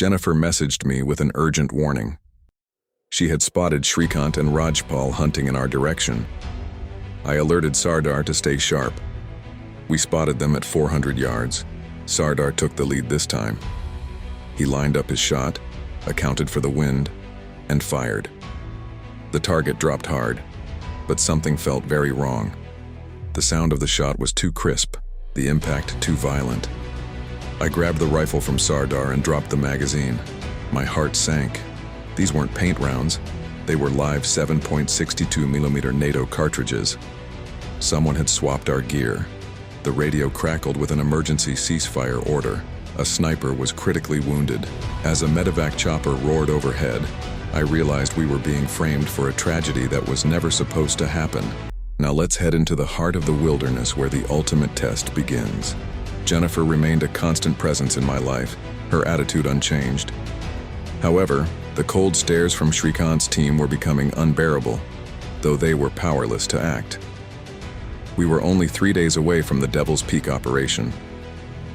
Jennifer messaged me with an urgent warning. She had spotted Shrikant and Rajpal hunting in our direction. I alerted Sardar to stay sharp. We spotted them at 400 yards. Sardar took the lead this time. He lined up his shot, accounted for the wind, and fired. The target dropped hard, but something felt very wrong. The sound of the shot was too crisp, the impact too violent. I grabbed the rifle from Sardar and dropped the magazine. My heart sank. These weren't paint rounds. They were live 7.62mm NATO cartridges. Someone had swapped our gear. The radio crackled with an emergency ceasefire order. A sniper was critically wounded. As a medevac chopper roared overhead, I realized we were being framed for a tragedy that was never supposed to happen. Now let's head into the heart of the wilderness where the ultimate test begins. Jennifer remained a constant presence in my life, her attitude unchanged. However, the cold stares from Shrikant's team were becoming unbearable, though they were powerless to act. We were only 3 days away from the Devil's Peak operation.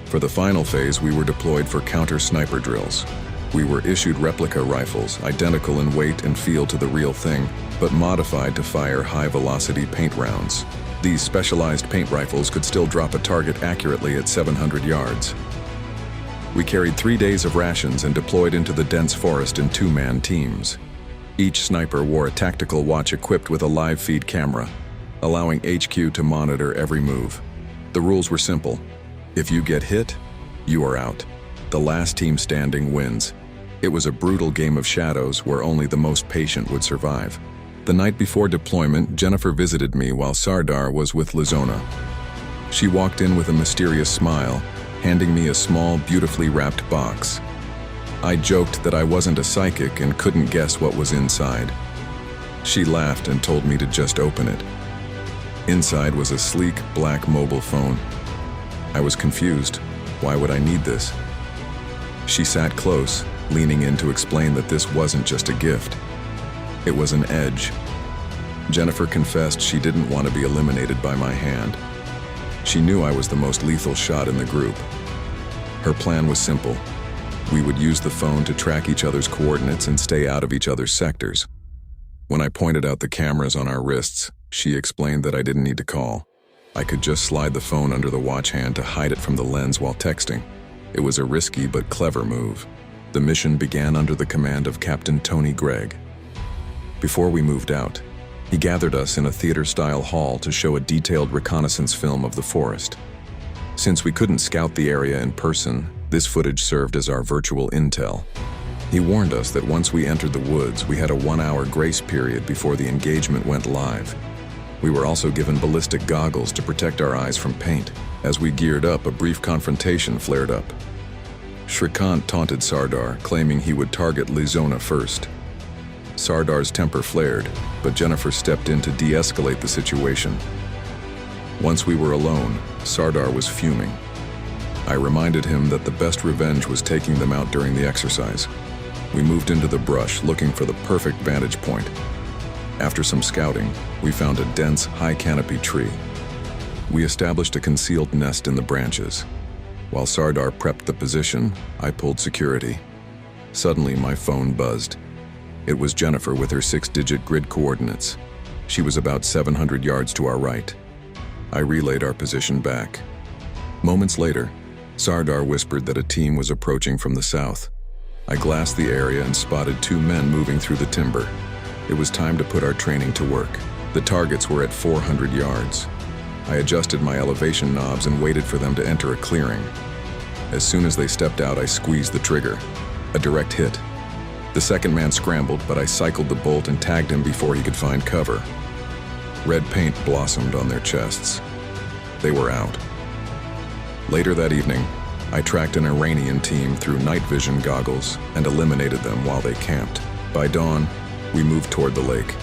For the final phase, we were deployed for counter-sniper drills. We were issued replica rifles, identical in weight and feel to the real thing, but modified to fire high-velocity paint rounds. These specialized paint rifles could still drop a target accurately at 700 yards. We carried 3 days of rations and deployed into the dense forest in 2-man teams. Each sniper wore a tactical watch equipped with a live feed camera, allowing HQ to monitor every move. The rules were simple. If you get hit, you are out. The last team standing wins. It was a brutal game of shadows where only the most patient would survive. The night before deployment, Jennifer visited me while Sardar was with Lizona. She walked in with a mysterious smile, handing me a small, beautifully wrapped box. I joked that I wasn't a psychic and couldn't guess what was inside. She laughed and told me to just open it. Inside was a sleek, black mobile phone. I was confused. Why would I need this? She sat close, leaning in to explain that this wasn't just a gift. It was an edge. Jennifer confessed she didn't want to be eliminated by my hand. She knew I was the most lethal shot in the group. Her plan was simple. We would use the phone to track each other's coordinates and stay out of each other's sectors. When I pointed out the cameras on our wrists, she explained that I didn't need to call. I could just slide the phone under the watch hand to hide it from the lens while texting. It was a risky but clever move. The mission began under the command of Captain Tony Gregg. Before we moved out, he gathered us in a theater-style hall to show a detailed reconnaissance film of the forest. Since we couldn't scout the area in person, this footage served as our virtual intel. He warned us that once we entered the woods, we had a 1-hour grace period before the engagement went live. We were also given ballistic goggles to protect our eyes from paint. As we geared up, a brief confrontation flared up. Shrikant taunted Sardar, claiming he would target Lizona first. Sardar's temper flared, but Jennifer stepped in to de-escalate the situation. Once we were alone, Sardar was fuming. I reminded him that the best revenge was taking them out during the exercise. We moved into the brush, looking for the perfect vantage point. After some scouting, we found a dense, high-canopy tree. We established a concealed nest in the branches. While Sardar prepped the position, I pulled security. Suddenly, my phone buzzed. It was Jennifer with her 6-digit grid coordinates. She was about 700 yards to our right. I relayed our position back. Moments later, Sardar whispered that a team was approaching from the south. I glassed the area and spotted 2 men moving through the timber. It was time to put our training to work. The targets were at 400 yards. I adjusted my elevation knobs and waited for them to enter a clearing. As soon as they stepped out, I squeezed the trigger. A direct hit. The second man scrambled, but I cycled the bolt and tagged him before he could find cover. Red paint blossomed on their chests. They were out. Later that evening, I tracked an Iranian team through night vision goggles and eliminated them while they camped. By dawn, we moved toward the lake.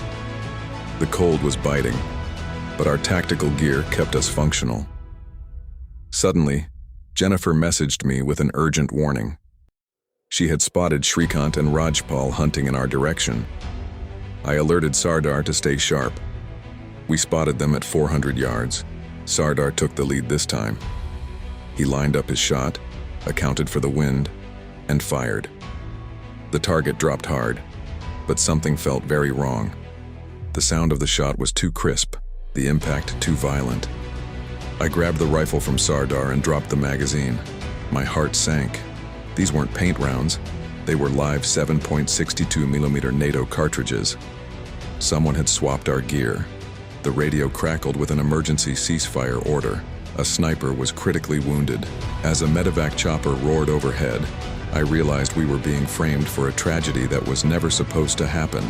The cold was biting, but our tactical gear kept us functional. Suddenly, Jennifer messaged me with an urgent warning. She had spotted Shrikant and Rajpal hunting in our direction. I alerted Sardar to stay sharp. We spotted them at 400 yards. Sardar took the lead this time. He lined up his shot, accounted for the wind, and fired. The target dropped hard, but something felt very wrong. The sound of the shot was too crisp, the impact too violent. I grabbed the rifle from Sardar and dropped the magazine. My heart sank. These weren't paint rounds. They were live 7.62mm NATO cartridges. Someone had swapped our gear. The radio crackled with an emergency ceasefire order. A sniper was critically wounded. As a medevac chopper roared overhead, I realized we were being framed for a tragedy that was never supposed to happen.